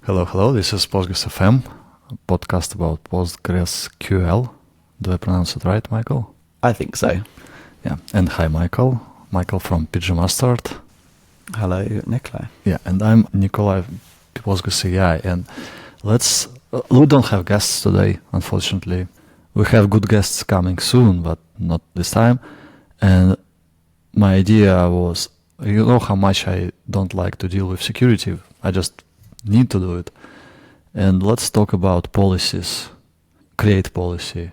Hello, hello. This is Postgres FM, a podcast about PostgreSQL. Do I pronounce it right, Michael? I think so. Yeah. And hi, Michael. Michael from PG Mustard. Hello, Nikolai. Yeah, and I'm Nikolai, Postgres AI. And we don't have guests today, unfortunately. We have good guests coming soon, but not this time. And my idea was, you know how much I don't like to deal with security. I just need to do it. And let's talk about policies. Create policy.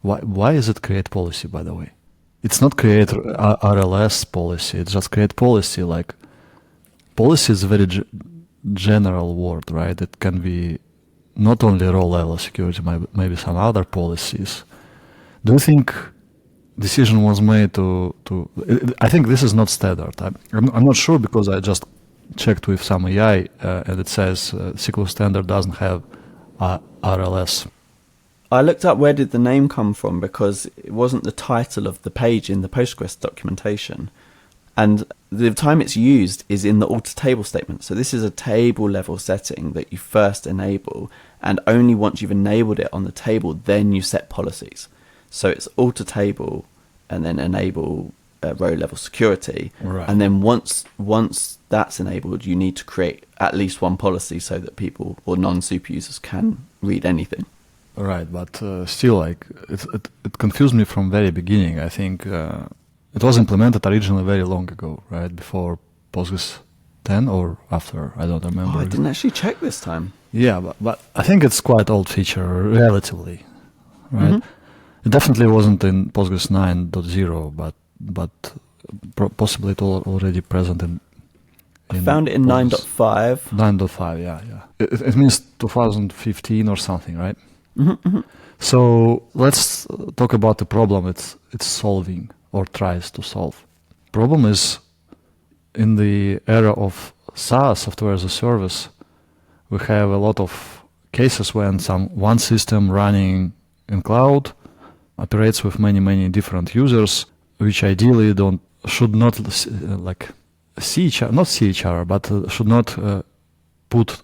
Why is it create policy, by the way? It's not create RLS policy. It's just create policy. Like, policy is a very general word, right? It can be not only row level security, maybe some other policies. Do you think decision was made to I think this is not standard. I'm not sure, because I just checked with some AI and it says SQL standard doesn't have RLS. I looked up where did the name come from, because it wasn't the title of the page in the Postgres documentation. And the time it's used is in the alter table statement. So this is a table level setting that you first enable, and only once you've enabled it on the table, then you set policies. So it's alter table and then enable row level security. Right. And then once that's enabled, you need to create at least one policy so that people or non-super users can read anything. Right, but still, like, it confused me from very beginning. I think it was implemented originally very long ago, right? Before Postgres 10 or after, I don't remember. Oh, I didn't actually check this time. Yeah, but I think it's quite old feature, relatively, right? Mm-hmm. It definitely wasn't in Postgres 9.0, but possibly it already present in I found it in 9.5. 9.5, yeah. It means 2015 or something, right? Mm-hmm. So let's talk about the problem it's solving or tries to solve. Problem is, in the era of SaaS, software as a service, we have a lot of cases when one system running in cloud operates with many different users, which ideally should not see each other, but should not put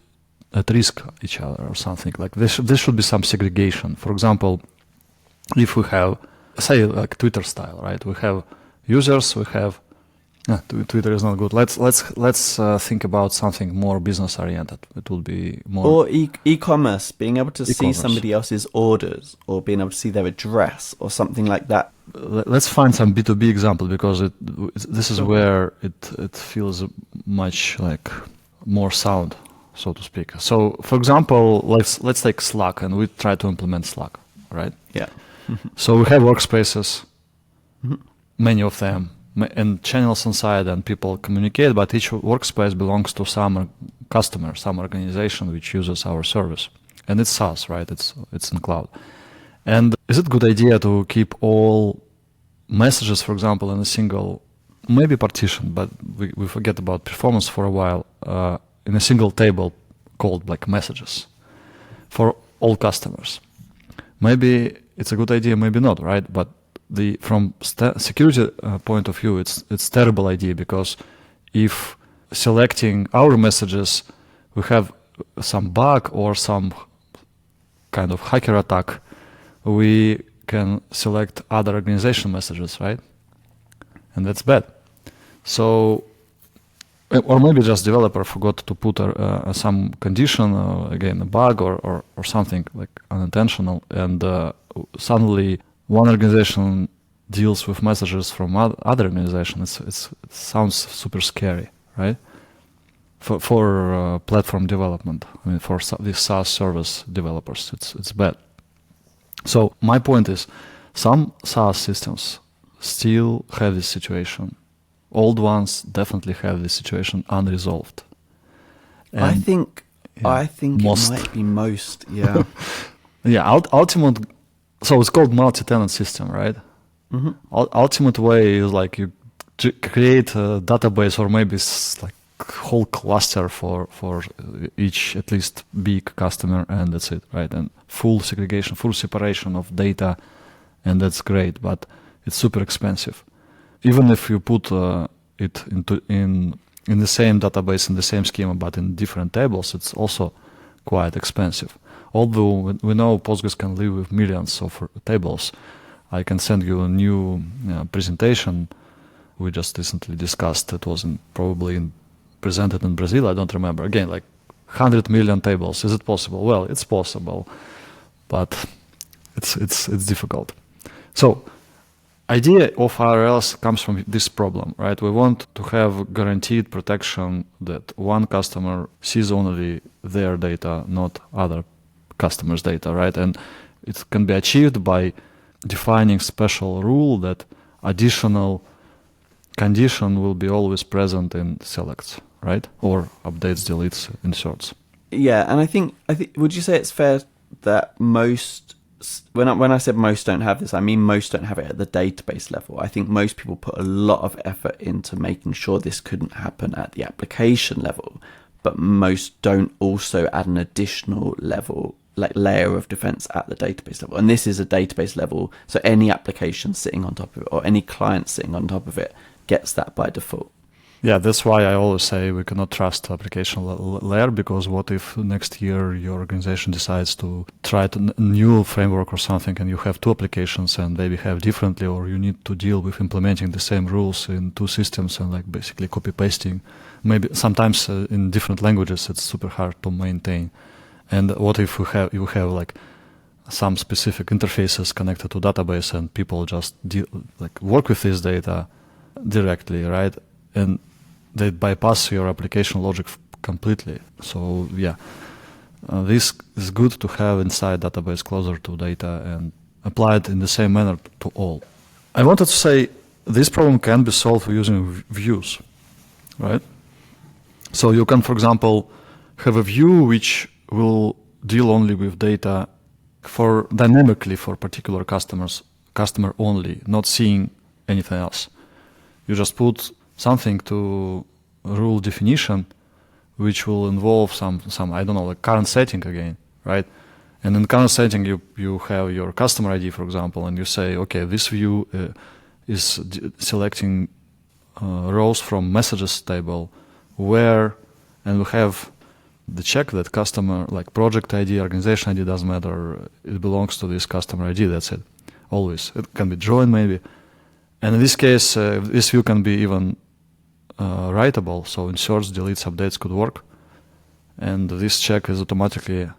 at risk each other or something. Like there should be some segregation. For example, if we have, say, like Twitter style, right? We have users. We have Twitter is not good. Let's think about something more business oriented. It will be more or e-commerce, being able to see somebody else's orders or being able to see their address or something like that. Let's find some B2B example, because this is where it feels much like more sound, so to speak. So, for example, let's take Slack, and we try to implement Slack, right? Yeah. So we have workspaces, many of them, and channels inside, and people communicate, but each workspace belongs to some customer, some organization which uses our service. And it's SaaS, right? It's in cloud. And is it a good idea to keep all messages, for example, in a single, maybe partition, but we forget about performance for a while, in a single table called like messages for all customers? Maybe it's a good idea, maybe not, right? But from security point of view, it's terrible idea, because if selecting our messages, we have some bug or some kind of hacker attack, we can select other organization messages, right? And that's bad. So, or maybe just developer forgot to put some condition, again, a bug or something like unintentional, and suddenly one organization deals with messages from other organizations. It sounds super scary, right? For platform development, I mean, for these SaaS service developers, it's bad. So my point is, some SaaS systems still have this situation. Old ones definitely have this situation unresolved. And I think it might be most, yeah. Yeah, ultimate. So it's called multi-tenant system, right? Mm-hmm. Ultimate way is like you create a database, or maybe it's like whole cluster for each at least big customer, and that's it, right? And full segregation, full separation of data, and that's great, but it's super expensive. Even if you put it in the same database, in the same schema, but in different tables, it's also quite expensive. Although we know Postgres can live with millions of tables, I can send you a new presentation we just recently discussed. It was presented in Brazil. I don't remember. Again, like 100 million tables. Is it possible? Well, it's possible, but it's difficult. So, idea of RLs comes from this problem, right? We want to have guaranteed protection that one customer sees only their data, not other customers' data, right? And it can be achieved by defining special rule that additional condition will be always present in selects, right? Or updates, deletes, inserts. Yeah, and I think would you say it's fair that most, when I said most don't have this, I mean most don't have it at the database level. I think most people put a lot of effort into making sure this couldn't happen at the application level, but most don't also add an additional level, like layer of defense at the database level. And this is a database level, so any application sitting on top of it or any client sitting on top of it gets that by default. Yeah, that's why I always say we cannot trust the application layer, because what if next year your organization decides to try a new framework or something and you have two applications and they behave differently, or you need to deal with implementing the same rules in two systems and like basically copy pasting. Maybe sometimes in different languages it's super hard to maintain. And what if you have like some specific interfaces connected to database and people just work with this data directly, right? And they bypass your application logic completely. So yeah, this is good to have inside database closer to data and apply it in the same manner to all. I wanted to say this problem can be solved using views, right? So you can, for example, have a view which will deal only with data dynamically for particular customer only, not seeing anything else. You just put something to rule definition, which will involve some I don't know, like current setting again, right? And in current setting, you have your customer ID, for example, and you say, okay, this view is selecting rows from messages table and we have the check that customer, like project ID, organization ID, doesn't matter, it belongs to this customer ID, that's it, always. It can be joined maybe. And in this case, this view can be even writable, so inserts, deletes, updates could work. And this check is automatically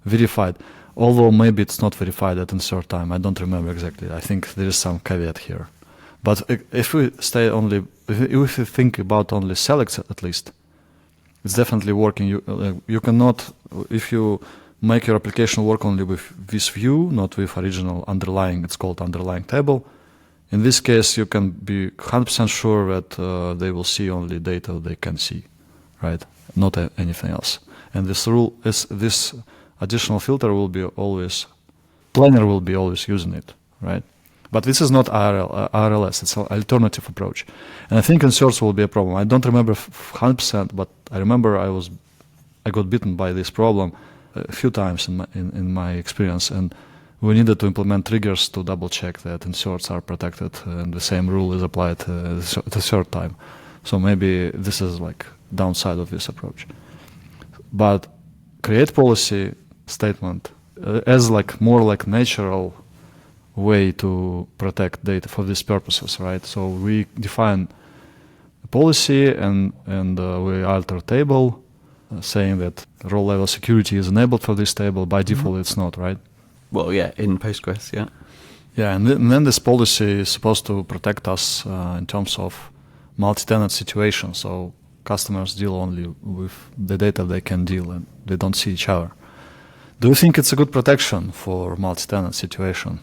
verified, although maybe it's not verified at insert time. I don't remember exactly. I think there is some caveat here. But if we if we think about only selects at least, it's definitely working. You cannot, if you make your application work only with this view, not with original underlying, it's called underlying table. In this case, you can be 100% sure that they will see only data they can see, right? Not anything else. And this additional filter will be always, planner will be always using it, right? But this is not RLS, it's an alternative approach. And I think inserts will be a problem. I don't remember 100%, but I remember I got bitten by this problem a few times in my experience, and we needed to implement triggers to double check that inserts are protected and the same rule is applied at the third time. So maybe this is like downside of this approach. But create policy statement as like more like natural way to protect data for these purposes, right? So we define a policy and we alter table saying that row level security is enabled for this table. By default, it's not, right? Well, yeah, in Postgres, yeah. Yeah, and then this policy is supposed to protect us in terms of multi-tenant situations. So customers deal only with the data they can deal and they don't see each other. Do you think it's a good protection for multi-tenant situation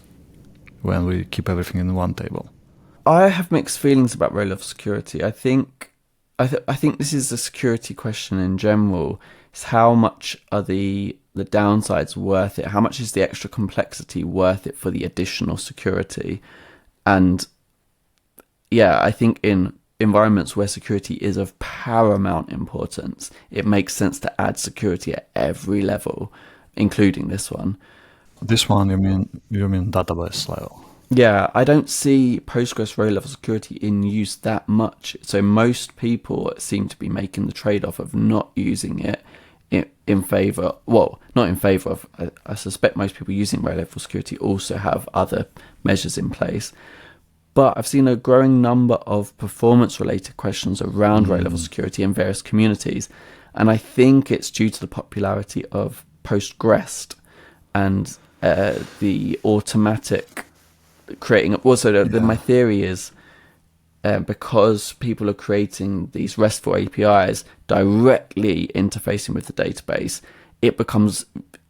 when we keep everything in one table? I have mixed feelings about row level security. I think this is a security question in general. It's how much are the downsides worth it? How much is the extra complexity worth it for the additional security? And yeah, I think in environments where security is of paramount importance, it makes sense to add security at every level, including this one. This one, you mean database level? Yeah, I don't see Postgres row level security in use that much. So most people seem to be making the trade-off of not using it in favor, well, not in favor of, I suspect most people using row level security also have other measures in place. But I've seen a growing number of performance related questions around row level security in various communities. And I think it's due to the popularity of Postgres and the automatic creating. Also, my theory is because people are creating these RESTful APIs directly interfacing with the database, it becomes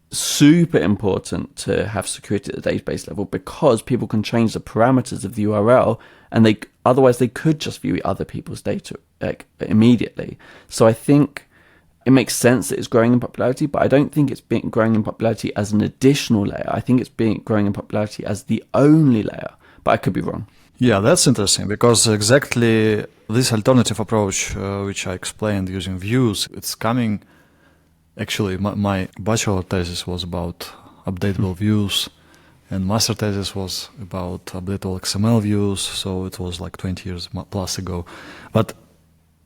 super important to have security at the database level, because people can change the parameters of the URL, and otherwise they could just view other people's data immediately. So I think it makes sense that it's growing in popularity, but I don't think it's growing in popularity as an additional layer. I think it's growing in popularity as the only layer, but I could be wrong. Yeah, that's interesting, because exactly this alternative approach, which I explained using views, it's coming. Actually, my bachelor thesis was about updatable views, and master thesis was about updatable XML views, so it was like 20 years plus ago. But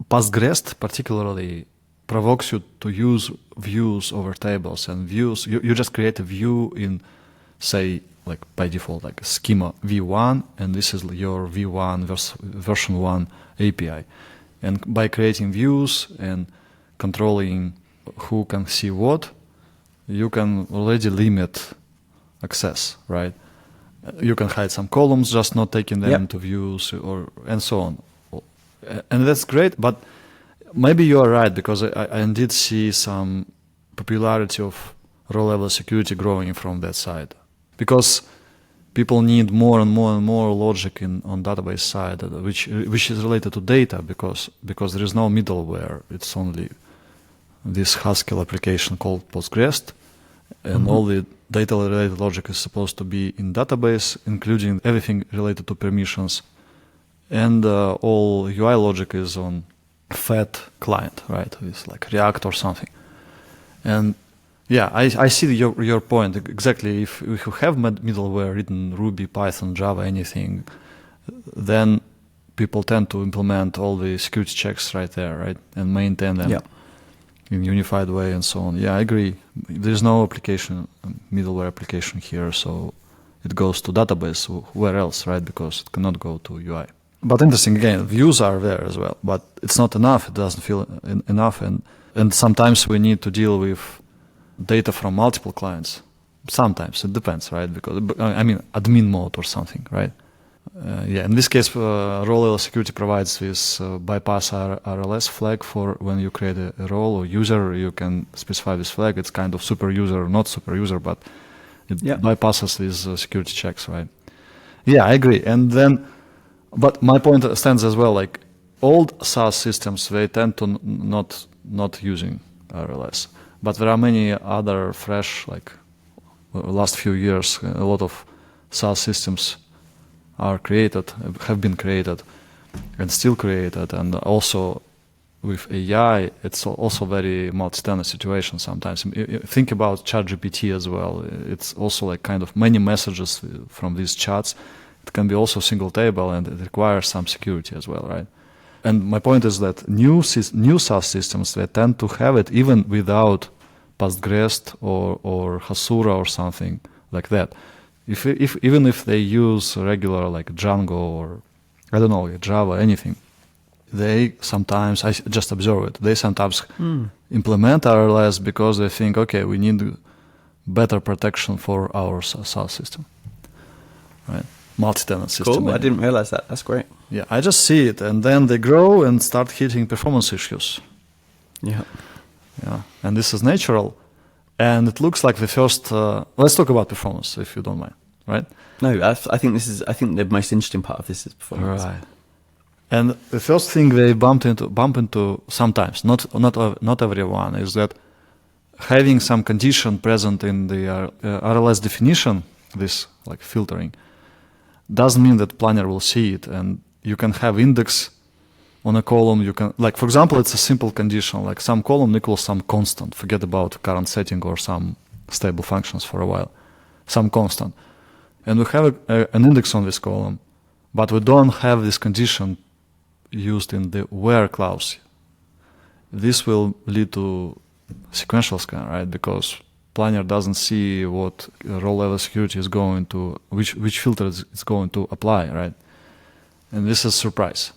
Postgres particularly provokes you to use views over tables, and views, you just create a view in, say, like by default, like a schema v1, and this is your v1 version 1 API. And by creating views and controlling who can see what, you can already limit access, right? You can hide some columns, just not taking them into views, and so on. And that's great, but maybe you are right, because I indeed see some popularity of row-level security growing from that side, because people need more and more and more logic on database side, which is related to data, because there is no middleware. It's only this Haskell application called Postgres, and all the data-related logic is supposed to be in database, including everything related to permissions, and all UI logic is on fat client, right? It's like React or something. And yeah, I see your point exactly. If you have middleware written Ruby, Python, Java, anything, then people tend to implement all the security checks right there, right, and maintain them in unified way and so on. Yeah, I agree. There's no application, middleware application here, so it goes to database. Where else, right? Because it cannot go to UI. But interesting, again, views are there as well, but it's not enough. It doesn't feel enough, and sometimes we need to deal with data from multiple clients. Sometimes it depends, right? Because I mean, admin mode or something, right? In this case, row-level security provides this bypass RLS flag for when you create a role or user. You can specify this flag. It's kind of super user or not super user, but it bypasses these security checks, right? Yeah, I agree. And then, but my point stands as well. Like old SaaS systems, they tend to not using RLS, but there are many other fresh, like last few years, a lot of SaaS systems have been created, and still created, and also with AI, it's also very multi-tenant situation sometimes. Think about ChatGPT as well. It's also like kind of many messages from these chats. It can be also single table, and it requires some security as well, right? And my point is that new SaaS systems, they tend to have it even without Postgres or Hasura or something like that. Even if they use regular like Django or I don't know, Java, anything, they sometimes, I just observe it, they sometimes implement RLS because they think, okay, we need better protection for our SaaS system, right? Multi-tenant system. Cool, I didn't realize that. That's great. Yeah, I just see it, and then they grow and start hitting performance issues. Yeah. Yeah, and this is natural. And it looks like the first. Let's talk about performance, if you don't mind, right? No, I think the most interesting part of this is performance. Right. And the first thing they bump into sometimes, not everyone, is that having some condition present in the RLS definition, this like filtering, doesn't mean that planner will see it, and you can have index on a column. You can, like, for example, it's a simple condition, like some column equals some constant. Forget about current setting or some stable functions for a while. Some constant. And we have an index on this column, but we don't have this condition used in the where clause. This will lead to sequential scan, right? Because Planner doesn't see what row level security is going to, which filters it's going to apply, right? And this is surprise.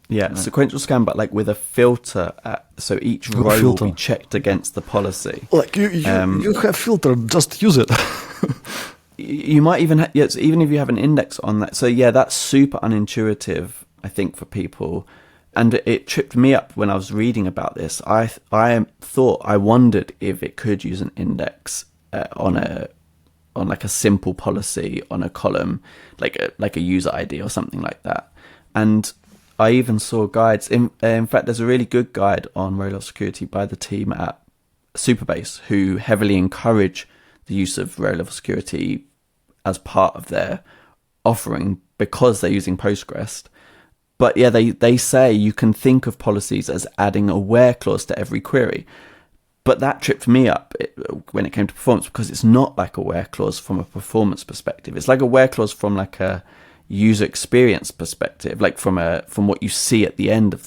Yeah, sequential scan, but like with a filter, so each With a row will filter. be checked against the policy. Like you have filter, just use it. You might even yes, even if you have an index on that. So yeah, that's super unintuitive, I think, for people, and it tripped me up when I was reading about this. I wondered if it could use an index on like a simple policy on a column, like a user ID or something like that. And I even saw guides. In fact, there's a really good guide on row level security by the team at Supabase, who heavily encourage the use of row level security as part of their offering because they're using Postgres. But yeah, they say you can think of policies as adding a where clause to every query. But that tripped me up when it came to performance, because it's not like a where clause from a performance perspective. It's like a where clause from like a user experience perspective, like from what you see at the end of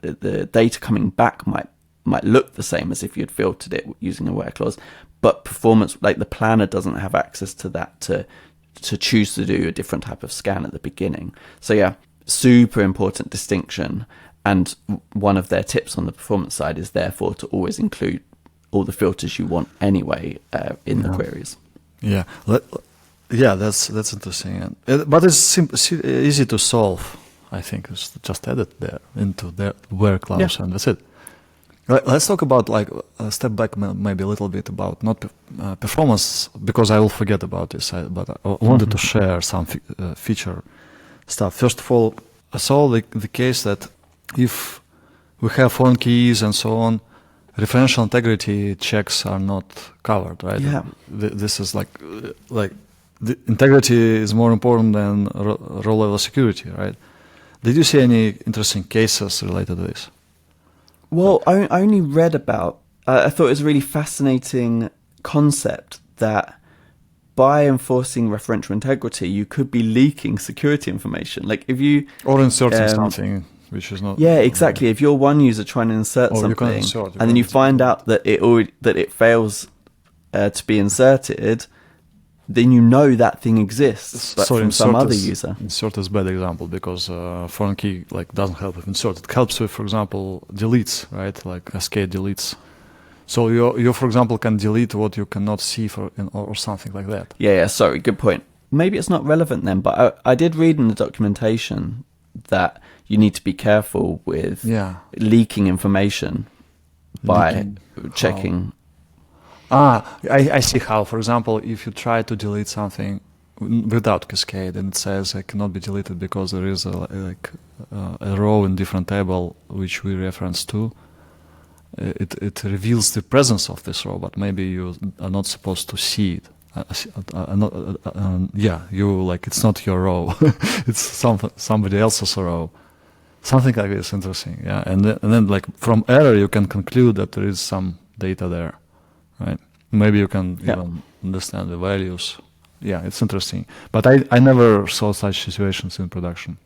the data coming back might look the same as if you'd filtered it using a where clause, but performance, like the planner doesn't have access to that to choose to do a different type of scan at the beginning. So yeah, super important distinction. And one of their tips on the performance side is therefore to always include all the filters you want anyway in the queries. Yeah, that's interesting. But it's easy to solve. I think it's just added there into the where clause, and that's it. Let's talk about step back maybe a little bit about not performance, because I will forget about this. But I wanted to share some feature stuff. First of all, I saw the case that if we have foreign keys and so on, referential integrity checks are not covered, right? Yeah. This is like the integrity is more important than row level security, right? Did you see any interesting cases related to this? Well, I only read about. I thought it was a really fascinating concept that by enforcing referential integrity, you could be leaking security information. Like if you or inserting something which is not. Yeah, exactly. If you're one user trying to insert something, and then you find out that it fails to be inserted, then you know that thing exists, but from some other user. Insert is a bad example because foreign key doesn't help with insert. It helps with, for example, deletes, right? Like cascade deletes. So you for example can delete what you cannot see or something like that. Yeah. Sorry, good point. Maybe it's not relevant then, but I did read in the documentation that you need to be careful with leaking information by checking. I see how. For example, if you try to delete something without cascade and it says it cannot be deleted because there is a row in different table which we reference to, it reveals the presence of this row, but maybe you are not supposed to see it. It's not your row. It's somebody else's row. Something like this, interesting. Yeah, and then from error you can conclude that there is some data there. Right. Maybe you can even understand the values. Yeah, it's interesting. But I never saw such situations in production.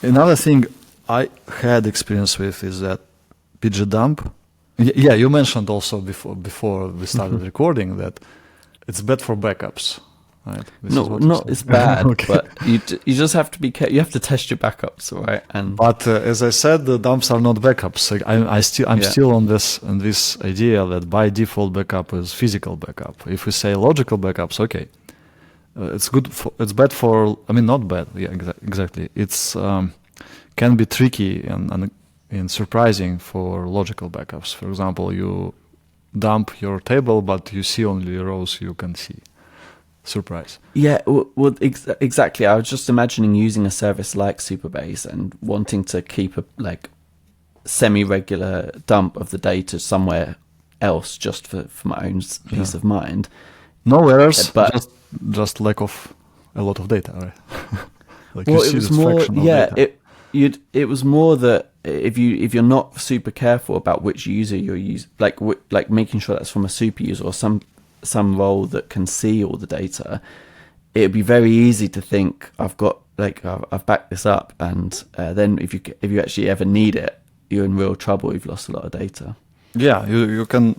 Another thing I had experience with is that pgdump. Yeah, you mentioned also before we started recording that it's bad for backups. Right? It's bad, okay. But you just have to be careful. You have to test your backups, right? But as I said, the dumps are not backups. I'm still on this idea that by default backup is physical backup. If we say logical backups, okay, it's good. It's bad for. I mean, not bad. Yeah, exactly. It's can be tricky and surprising for logical backups. For example, you dump your table, but you see only rows you can see. Surprise. Yeah, well, exactly. I was just imagining using a service like Supabase and wanting to keep a semi-regular dump of the data somewhere else just for my own peace of mind. No errors, but just lack of a lot of data, right? It was more. Yeah, it was more that if you're not super careful about which user you're using, like making sure that's from a super user or some role that can see all the data, it'd be very easy to think I've backed this up, and then if you actually ever need it, you're in real trouble. You've lost a lot of data. Yeah, you can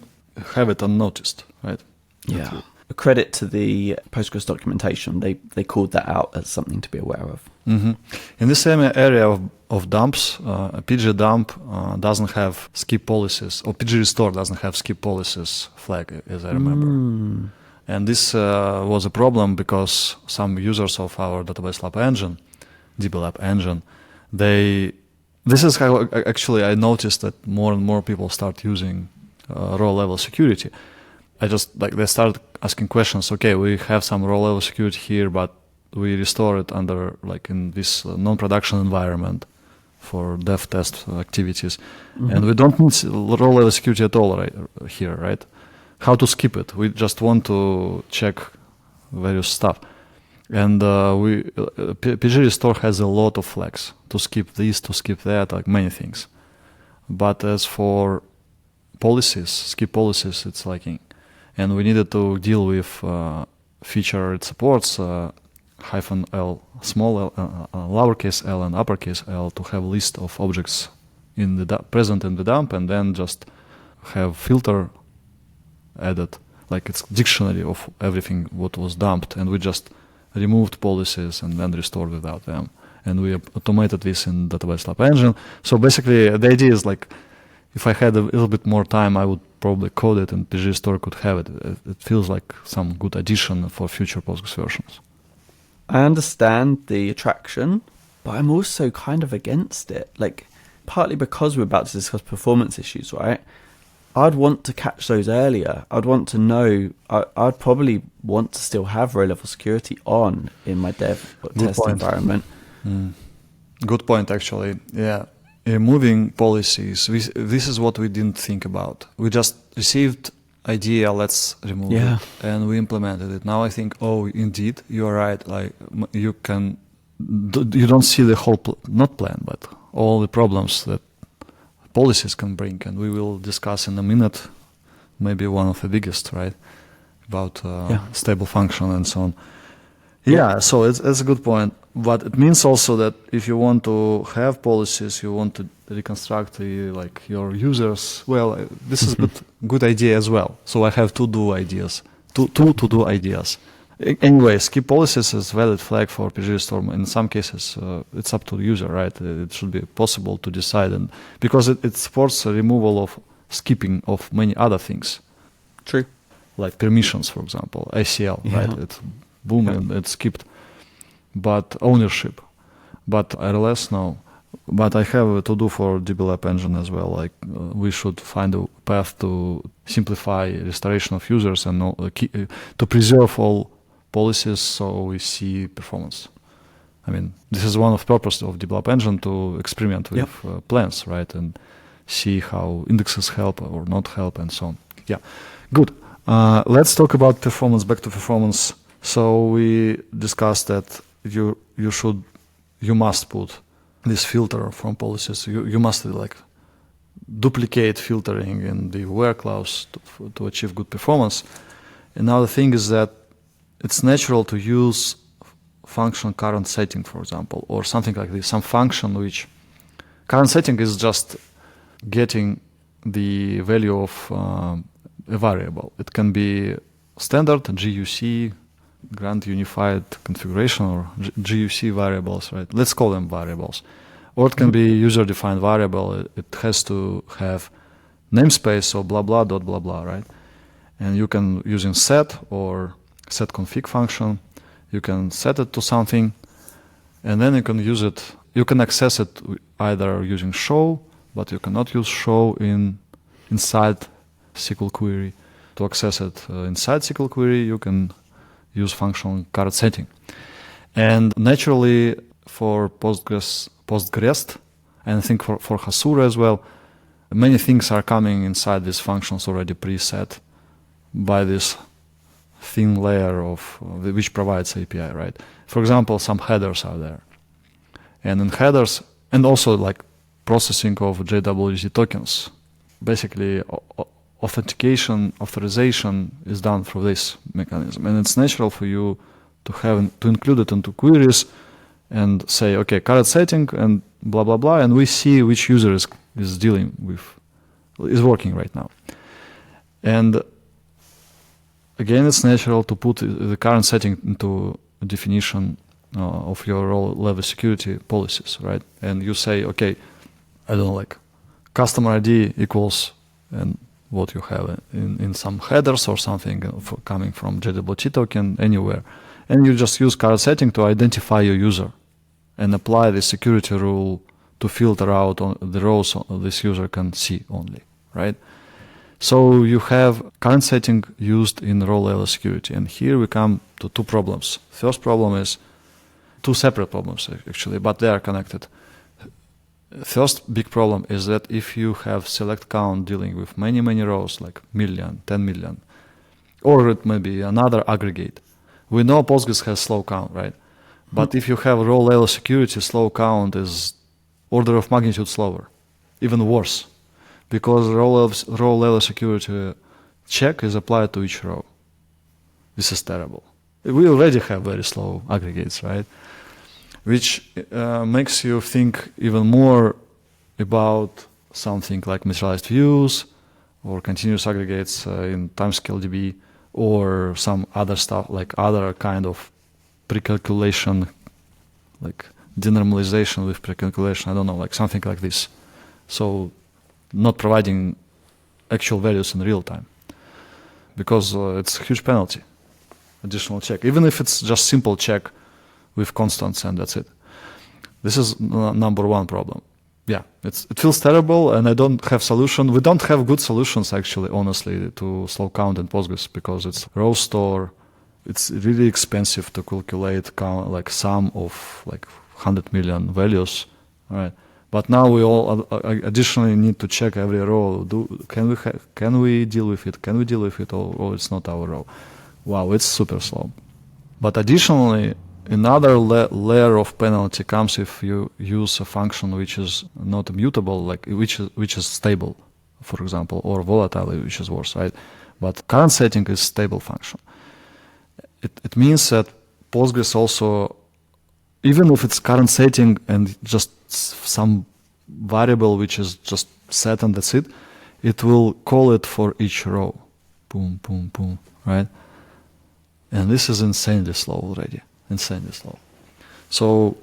have it unnoticed, right? Yeah. A credit to the Postgres documentation. They called that out as something to be aware of. Mm-hmm. In the same area of dumps, pgdump doesn't have skip policies, or pgrestore doesn't have skip policies flag, as I remember. And this was a problem because some users of our database lab engine, DBLab engine, this is how actually I noticed that more and more people start using row level security. They start asking questions. Okay, we have some row level security here, but we restore it under in this non-production environment for dev test activities, and we don't need row level security at all here, right? How to skip it? We just want to check various stuff, and pgrestore has a lot of flags to skip this, to skip that, like many things. But as for policies, skip policies, it's lacking. And we needed to deal with feature it supports -l, small l, lowercase l, and uppercase l to have list of objects present in the dump, and then just have filter added, like it's dictionary of everything what was dumped, and we just removed policies and then restored without them. And we automated this in Database Lab Engine. So basically, the idea is if I had a little bit more time, I would probably code it and pgrestore could have it. It feels like some good addition for future Postgres versions. I understand the attraction, but I'm also kind of against it. Partly because we're about to discuss performance issues, right? I'd want to catch those earlier. I'd want to know, I'd probably want to still have row-level security on in my dev or test environment. Good point, actually. Yeah. Removing policies, this is what we didn't think about. We just received idea, let's remove it, and we implemented it. Now I think, indeed, you're right. You don't see the whole, not plan, but all the problems that policies can bring, and we will discuss in a minute, maybe one of the biggest, right, about stable function and so on. Yeah, so it's a good point. But it means also that if you want to have policies, you want to reconstruct your users. Well, this is a good idea as well. So I have two to-do ideas. Anyway, skip policies is valid flag for pgrestore. In some cases, it's up to the user, right? It should be possible to decide, and because it supports a removal of skipping of many other things. True. Like permissions, for example, ACL, right? It's boom, and it's skipped. But ownership, but RLS, no. But I have a to-do for DBLab engine as well. We should find a path to simplify restoration of users and to preserve all policies so we see performance. I mean, this is one of the purposes of DBLab engine, to experiment with plans, right? And see how indexes help or not help and so on. Yeah, good. Let's talk about performance, back to performance. So we discussed that you must put this filter from policies. You must duplicate filtering in the where clause to achieve good performance. Another thing is that it's natural to use function current setting, for example, or something like this. Some function which current setting is just getting the value of a variable. It can be standard GUC, Grand Unified Configuration, or GUC variables, right? Let's call them variables. Or it can be user-defined variable. It has to have namespace, so blah blah dot blah blah, right? And you can, using set or set config function, you can set it to something, and then you can use it. You can access it either using show, but you cannot use show inside SQL query. To access it inside SQL query, you can use function current setting. And naturally, for Postgres, and I think for Hasura as well, many things are coming inside these functions already preset by this thin layer of which provides API, right? For example, some headers are there. And in headers, and also processing of JWT tokens, basically authorization is done through this mechanism. And it's natural for you to include it into queries and say, okay, current setting and blah, blah, blah, and we see which user is dealing with is working right now. And again, it's natural to put the current setting into a definition of your role level security policies, right? And you say, okay, I don't know, like customer ID equals and what you have in some headers or something coming from JWT token anywhere. And you just use current setting to identify your user and apply the security rule to filter out on the rows this user can see only, right? So you have current setting used in role level security. And here we come to two problems. First problem is two separate problems actually, but they are connected. First big problem is that if you have select count dealing with many, many rows, like million, 10 million, or it may be another aggregate. We know Postgres has slow count, right? But if you have row level security, slow count is order of magnitude slower, even worse, because row level security check is applied to each row. This is terrible. We already have very slow aggregates, right? Which makes you think even more about something like materialized views or continuous aggregates in timescale DB or some other stuff like other kind of pre-calculation, like denormalization with pre-calculation, I don't know, like something like this. So not providing actual values in real time because it's a huge penalty, additional check, even if it's just simple check with constants and that's it. This is number one problem. Yeah, it feels terrible and I don't have solution. We don't have good solutions actually, honestly, to slow count in Postgres because it's row store. It's really expensive to calculate count, like sum of like 100 million values, right? But now we all additionally need to check every row. Can we deal with it? Can we deal with it? Or it's not our row. Wow, it's super slow. But additionally, another layer of penalty comes if you use a function which is not immutable, like which is stable, for example, or volatile, which is worse, right? But current setting is stable function. It means that Postgres also, even if it's current setting and just some variable which is just set and that's it, it will call it for each row. Boom, boom, boom, right? And this is insanely slow already. Insanely slow. So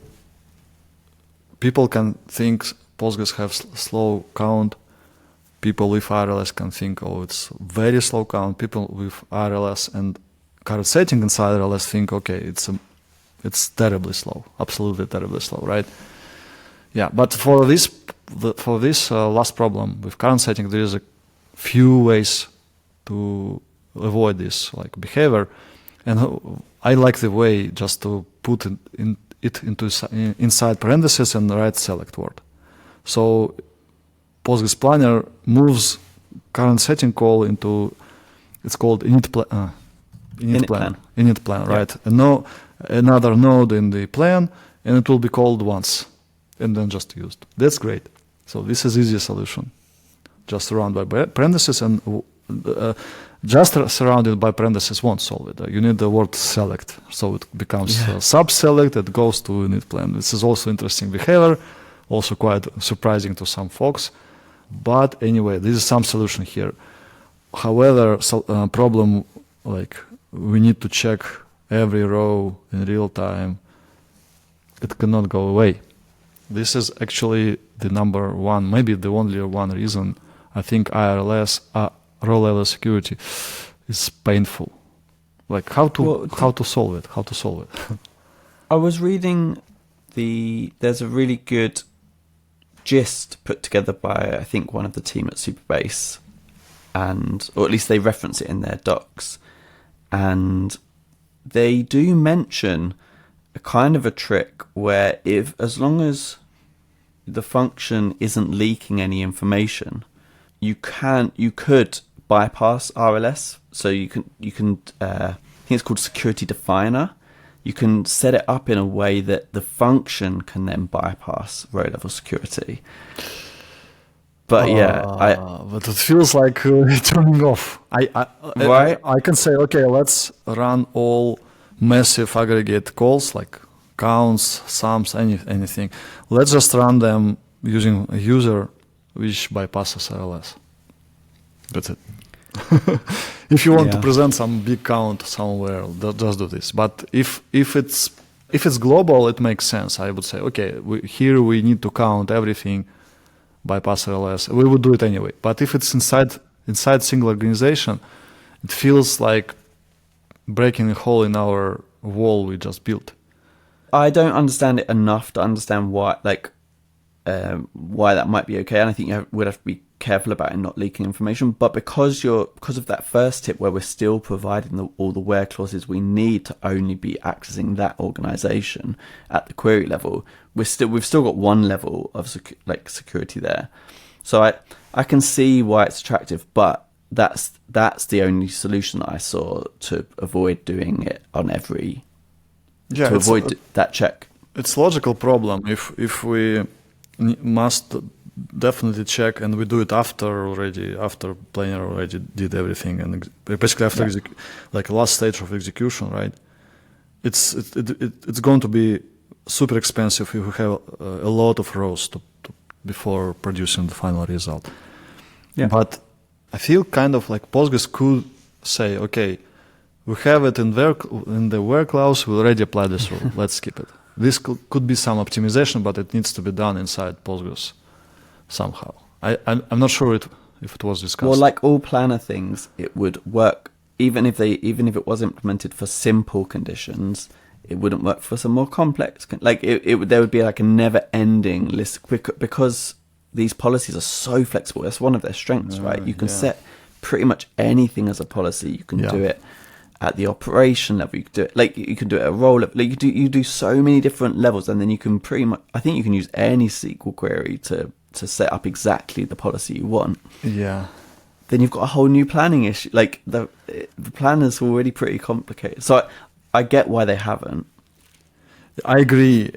people can think Postgres have slow count. People with RLS can think, oh, it's very slow count. People with RLS and current setting inside RLS think, okay, it's terribly slow, absolutely terribly slow, right? Yeah, but for this last problem with current setting, there is a few ways to avoid this like behavior. And I like the way just to put it into inside parentheses and write select word. So Postgres planner moves current setting call into, it's called init plan, right? And another node in the plan, and it will be called once, and then just used. That's great. So this is easy solution. Just surround by parentheses and just surrounded by parentheses won't solve it. You need the word select, so it becomes sub-select that goes to init plan. This is also interesting behavior, also quite surprising to some folks. But anyway, this is some solution here. However, problem like we need to check every row in real time. It cannot go away. This is actually the number one, maybe the only one reason I think IRLS, row level security, is painful. Like how to solve it? How to solve it? I was reading there's a really good gist put together by I think one of the team at Supabase, or at least they reference it in their docs, and they do mention a kind of a trick where as long as the function isn't leaking any information, you could bypass RLS. So you can I think it's called security definer. You can set it up in a way that the function can then bypass row level security. But but it feels like turning off. I can say, okay, let's run all massive aggregate calls like counts, sums, anything. Let's just run them using a user which bypasses RLS. That's it. If you want to Yeah. present some big count somewhere, just do this. But if it's global, it makes sense. I would say, okay, here we need to count everything by PassRLS. We would do it anyway. But if it's inside single organization, it feels like breaking a hole in our wall we just built. I don't understand it enough to understand why, why that might be okay. And I think would have to be careful about it not leaking information. But because of that first tip where we're still providing all the where clauses we need to only be accessing that organization at the query level, we've still got one level of security there. So I can see why it's attractive, but that's the only solution that I saw to avoid doing it on every. Yeah, to avoid that check. It's a logical problem if we must definitely check, and we do it after planner already did everything, and basically after like last stage of execution, right? It's going to be super expensive if we have a lot of rows before producing the final result. Yeah. But I feel kind of like Postgres could say, okay, we have it in the where clause, we already applied this rule, let's skip it. This could be some optimization, but it needs to be done inside Postgres somehow. I'm not sure if it was discussed. Well, like all planner things, it would work even if it was implemented for simple conditions. It wouldn't work for some more complex. There would be like a never-ending list because these policies are so flexible. That's one of their strengths, right? You can set pretty much anything as a policy. You can do it at the operation level. You can do it you can do it at a role level. You do so many different levels, and then you can pretty much. I think you can use any SQL query to set up exactly the policy you want. Yeah. Then you've got a whole new planning issue. Like the planner's already pretty complicated. So I get why they haven't. I agree.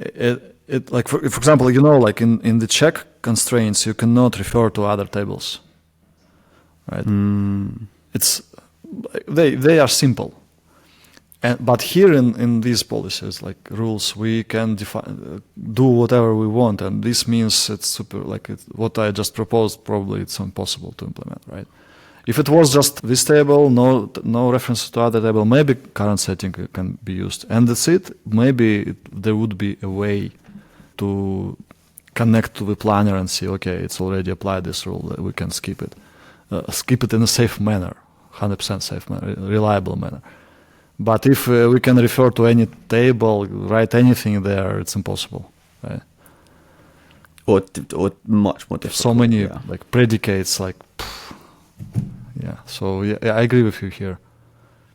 It like for example, like in the check constraints, you cannot refer to other tables, right? It's they are simple, but here in these policies, like rules, we can do whatever we want, and this means it's super. What I just proposed, probably it's impossible to implement, right? If it was just this table, no reference to other table, maybe current setting can be used, and that's it. Maybe there would be a way to connect to the planner and see, okay, it's already applied this rule, we can skip it in a safe manner, 100% safe manner, reliable manner. But if we can refer to any table, write anything there, it's impossible, right? Or much more difficult. So many like predicates, So I agree with you here.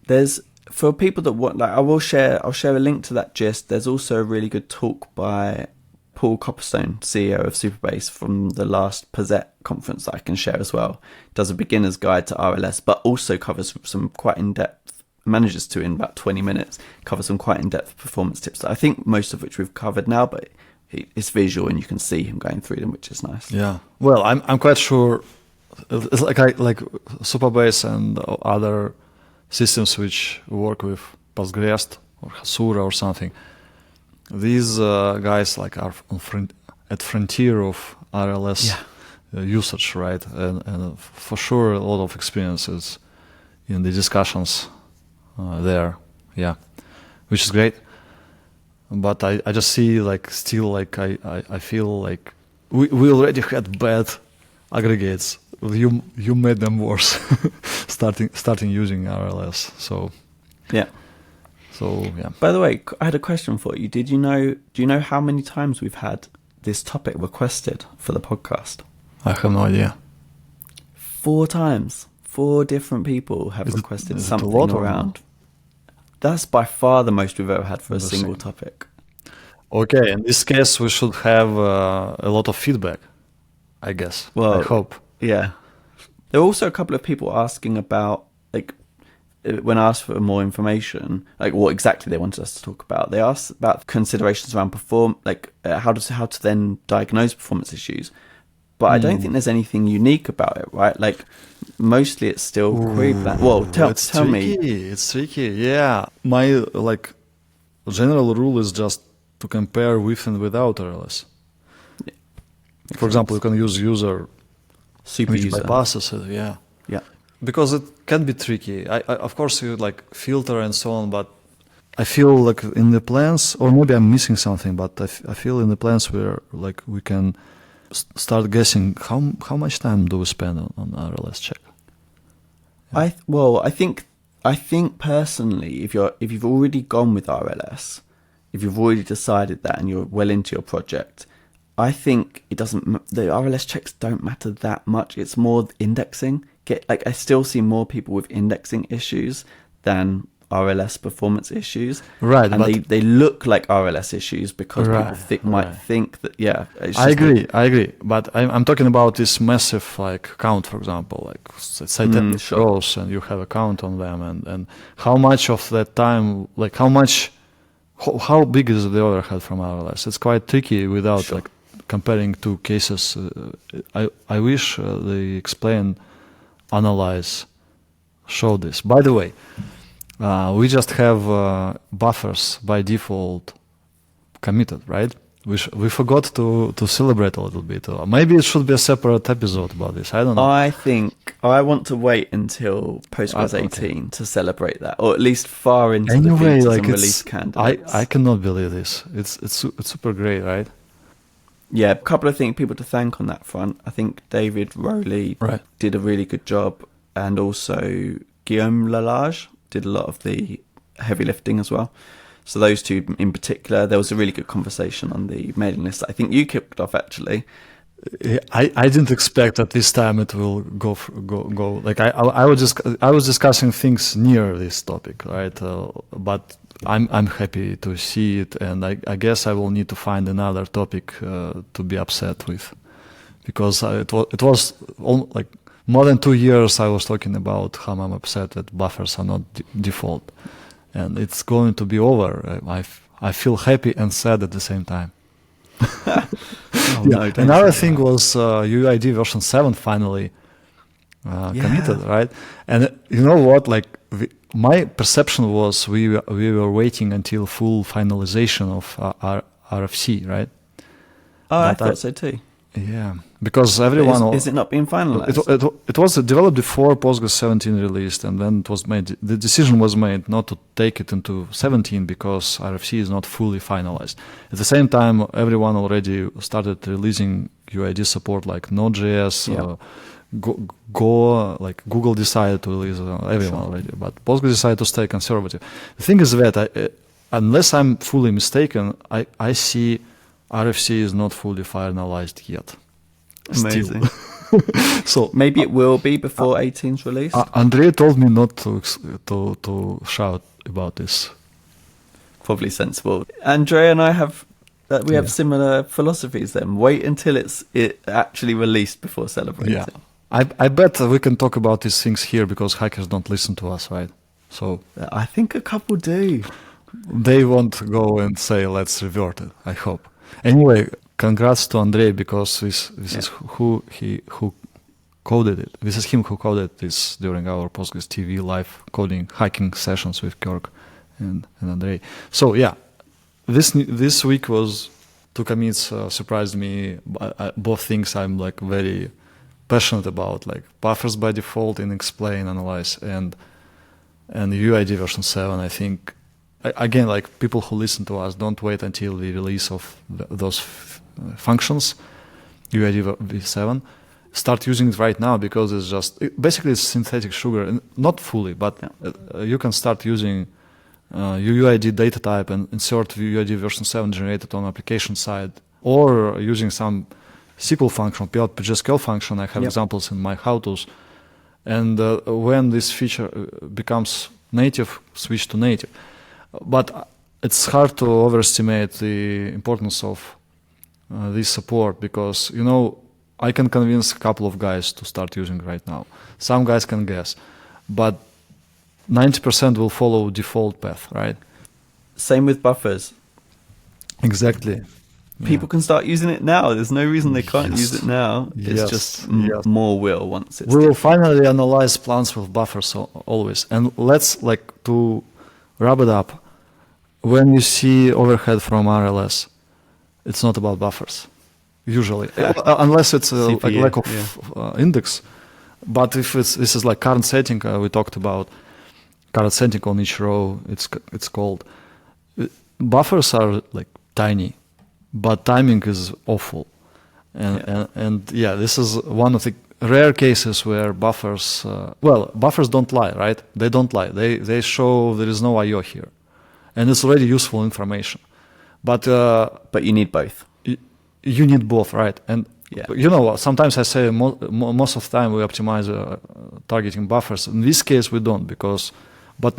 There's for people that want, I'll share a link to that gist. There's also a really good talk by Paul Copperstone, CEO of Supabase, from the last POSET conference that I can share as well. Does a beginner's guide to RLS, but also covers some quite in-depth, manages to, in about 20 minutes, cover some quite in-depth performance tips that I think most of which we've covered now, but it's visual and you can see him going through them, which is nice. Yeah. Well, I'm quite sure, it's like Supabase and other systems which work with Postgres or Hasura or something. These guys are at frontier of RLS usage, right? And for sure a lot of experiences in the discussions there, which is great. But I just see I feel like we already had bad aggregates. You made them worse starting using RLS. So yeah. By the way, I had a question for you. Do you know how many times we've had this topic requested for the podcast? I have no idea. 4 times. 4 different people have requested something around. That's by far the most we've ever had for a single topic. Okay, in this case, we should have a lot of feedback, I guess. Well, I hope. Yeah. There were also a couple of people asking about, when asked for more information, what exactly they wanted us to talk about. They asked about considerations around how to then diagnose performance issues. But I don't think there's anything unique about it, right? Mostly it's still query plan. Well, tell me. It's tricky. Yeah, my general rule is just to compare with and without RLS. Yeah. For example, you can use user super which user bypasses it. Yeah. because it can be tricky. I of course you like filter and so on, but I feel like in the plans, or maybe I'm missing something, but I feel in the plans where like we can start guessing how much time do we spend on RLS check. Yeah. I think personally, if you've already gone with RLS, if you've already decided that and you're well into your project, I think the RLS checks don't matter that much. It's more indexing. I still see more people with indexing issues than RLS performance issues. Right, and but they look like RLS issues because people might think that. Yeah, I agree. But I'm talking about this massive like count, for example, like say 10 rows, and you have a count on them, and how much of that time, like how big is the overhead from RLS? It's quite tricky without like comparing two cases. I wish they explain, analyze, show this. By the way, we just have buffers by default committed, right? We forgot to celebrate a little bit. Maybe it should be a separate episode about this. I don't know. I think I want to wait until Postgres 18 to celebrate that, or at least far into the features and release candidates. I cannot believe this. It's super great, right? Yeah, a couple of people to thank on that front. I think David Rowley did a really good job, and also Guillaume Lalage did a lot of the heavy lifting as well. So those two in particular, there was a really good conversation on the mailing list that I think you kicked off actually. I didn't expect that this time it will go. Like I was discussing things near this topic, right? But I'm happy to see it, and I guess I will need to find another topic to be upset with, because it was like more than 2 years I was talking about how I'm upset that buffers are not default, and it's going to be over. I feel happy and sad at the same time. Another thing was UUID version 7 finally committed, right? And you know what? Like my perception was we were waiting until full finalization of our RFC, right? Oh, I thought so too. Yeah, because everyone is it not being finalized? It was developed before Postgres 17 released, and then it was made. The decision was made not to take it into 17 because RFC is not fully finalized. At the same time, everyone already started releasing UID support, like Node.js, Go. Like Google decided to release everyone already, but Postgres decided to stay conservative. The thing is that unless I'm fully mistaken, I see RFC is not fully finalized yet. Amazing. So maybe it will be before 18's release. Andrei told me not to shout about this. Probably sensible. Andrei and I have similar philosophies. Then wait until it actually released before celebrating. Yeah, I bet we can talk about these things here because hackers don't listen to us, right? So I think a couple do. They won't go and say let's revert it. I hope. Anyway, congrats to Andrei, because this is who coded it. This is him who coded this during our Postgres TV live coding hacking sessions with Kirk and Andrei. So yeah, this week was 2 commits surprised me. Both things I'm like very passionate about, like buffers by default in explain, analyze, and UID version 7. I think. Again, like people who listen to us, don't wait until the release of those functions, UID v7. Start using it right now, because it's basically it's synthetic sugar, not fully, but you can start using UUID data type and insert UUID version 7 generated on application side, or using some SQL function, PGSQL function. I have examples in my how-tos. And when this feature becomes native, switch to native. But it's hard to overestimate the importance of this support, because, I can convince a couple of guys to start using right now. Some guys can guess, but 90% will follow default path, right? Same with buffers. Exactly. People can start using it now. There's no reason they can't use it now. It's just more will once it's... We will finally analyze plans with buffers always. And let's, to wrap it up, when you see overhead from RLS, it's not about buffers, usually. Unless it's a lack of index. But if this is like current setting, we talked about current setting on each row. It's called. Buffers are like tiny, but timing is awful, and yeah, this is one of the rare cases where buffers. Buffers don't lie, right? They don't lie. They show there is no I/O here, and it's already useful information. But you need both. You need both, right? And Yeah. sometimes I say most of the time we optimize targeting buffers. In this case, we don't but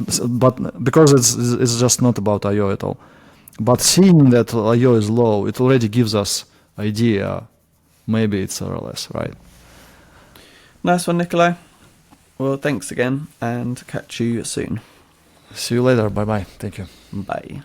because it's just not about I/O at all. But seeing that I/O is low, it already gives us idea. Maybe it's RLS, right? Nice one, Nikolai. Well, thanks again, and catch you soon. See you later. Bye bye. Thank you. Bye.